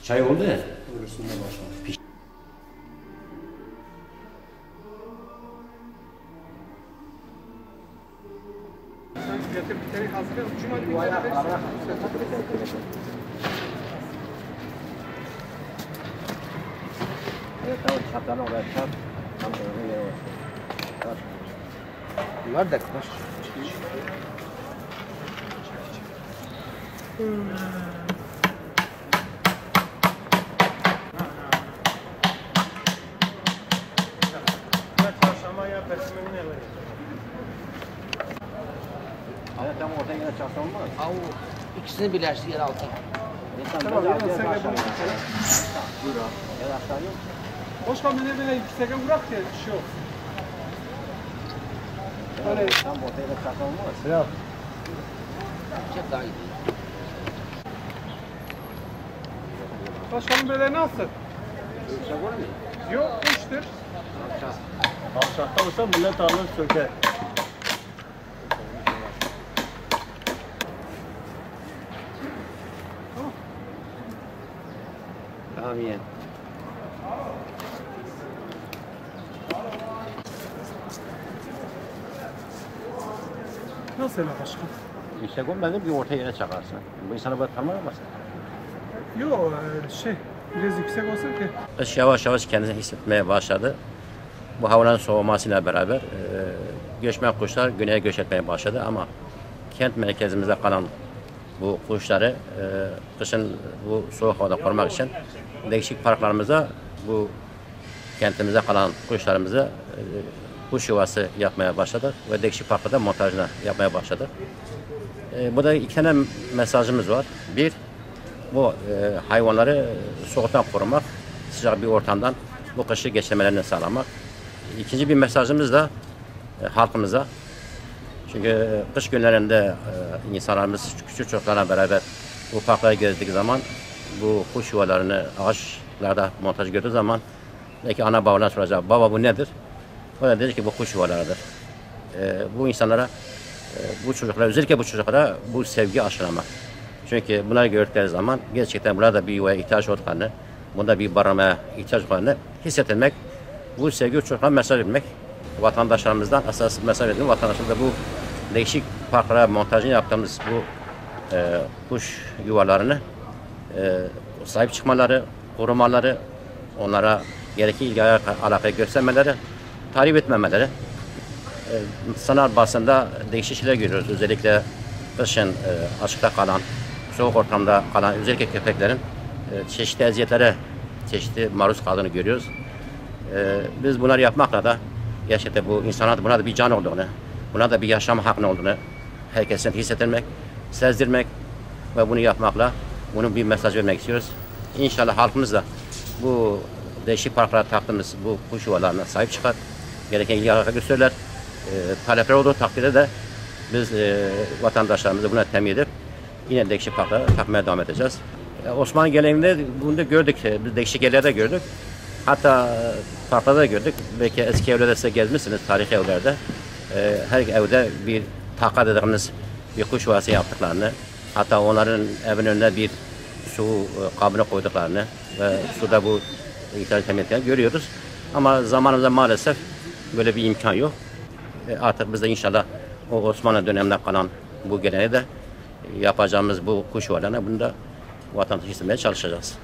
Çay oldu ya. Öylesinde başlamış. Sen getir bir kere hazır et. Cuma günü verirsin. Evet tamam çaplarını oraya çap. Tam oraya yere var. Bunlar da kıtaş. Çarşamba ya perşembe günü verir. Ama tam ortaya yine çaptan olmaz. Au, ikisini birleştir yer altı. Tamam, Biraz sen de aşağı. bunu Buyur abi. Gel aşağı yok. Başka beni böyle yükseğe bırak ki şey yok. Öyle. Tam ortaya da çaptan olmaz. Yok. Çok daha iyi. Başkanım böyle nasıl? Yüksek olur mu? Yok, iştir. Alçakta olsa millet alır söker. Tamam iyi. Nasıl öyle başkan? Yüksek olmadı bir ortaya yere çakarsın. Bu insana böyle tanımamazsın. Yok, biraz yüksek olsun ki. Kış yavaş yavaş kendini hissetmeye başladı. Bu havanın soğumasıyla beraber göçmen kuşlar güneye göç etmeye başladı ama kent merkezimizde kalan bu kuşları kışın bu soğuk havada korumak için değişik parklarımıza bu kentimize kalan kuşlarımızı kuş yuvası yapmaya başladık ve değişik parklarda montajını yapmaya başladık. Burada iki tane mesajımız var. Bir, bu hayvanları soğuktan korumak, sıcak bir ortamdan bu kışı geçirmelerini sağlamak. İkinci bir mesajımız da halkımıza. Çünkü kış günlerinde insanlarımız küçük çocuklarla beraber bu parklara gezdiği zaman bu kuş yuvalarını ağaçlarda montaj gördüğü zaman belki ana babadan soracak, baba bu nedir? O da dedi ki bu kuş yuvalarıdır. Bu insanlara, bu çocuklara, özellikle bu çocuklara bu sevgi aşılamak. Çünkü bunları gördükleri zaman gerçekten burada bir yuvaya ihtiyaç olduklarını, bunda bir barınmaya ihtiyaç olduklarını hissettirmek, bu sevgi çocuklara mesaj vermek, vatandaşlarımızdan asas mesaj vermek, vatandaşlarımıza bu değişik parklara montajını yaptığımız bu kuş yuvalarını sahip çıkmaları, korumaları, onlara gerekli ilgi alakayı göstermeleri, tahrip etmemeleri. Sanal basında değişik şeyler görüyoruz. Özellikle kışın açıkta kalan, soğuk ortamda kalan özellikle köpeklerin çeşitli eziyetlere maruz kaldığını görüyoruz. Biz bunları yapmakla da gerçekten bu insana buna da bir can olduğunu, buna da bir yaşam hakkı olduğunu herkesin hissettirmek, sezdirmek ve bunu yapmakla bunun bir mesaj vermek istiyoruz. İnşallah halkımız da bu değişik parklara taktığımız bu kuş yuvalarına sahip çıkar. Gereken ilgi alaka gösterirler. Talepler olduğu takdirde de biz vatandaşlarımızı buna temin edip yine değişik parklara takmaya devam edeceğiz. Osmanlı geleneğinde bunu da gördük. Biz değişik yerlerde gördük. Hatta parklarda da gördük. Belki eski evlerde size gezmişsiniz, tarihi evlerde. Her evde bir taka dediğimiz bir kuş yuvası yaptıklarını, hatta onların evin önüne bir su kabını koyduklarını ve suda bu ihtiyaç temin ettiklerini görüyoruz. Ama zamanımızda maalesef böyle bir imkan yok. Artık biz de inşallah o Osmanlı döneminde kalan bu geleneği de yapacağımız bu kuş yuvalarına bunu da vatandaş istemeye çalışacağız.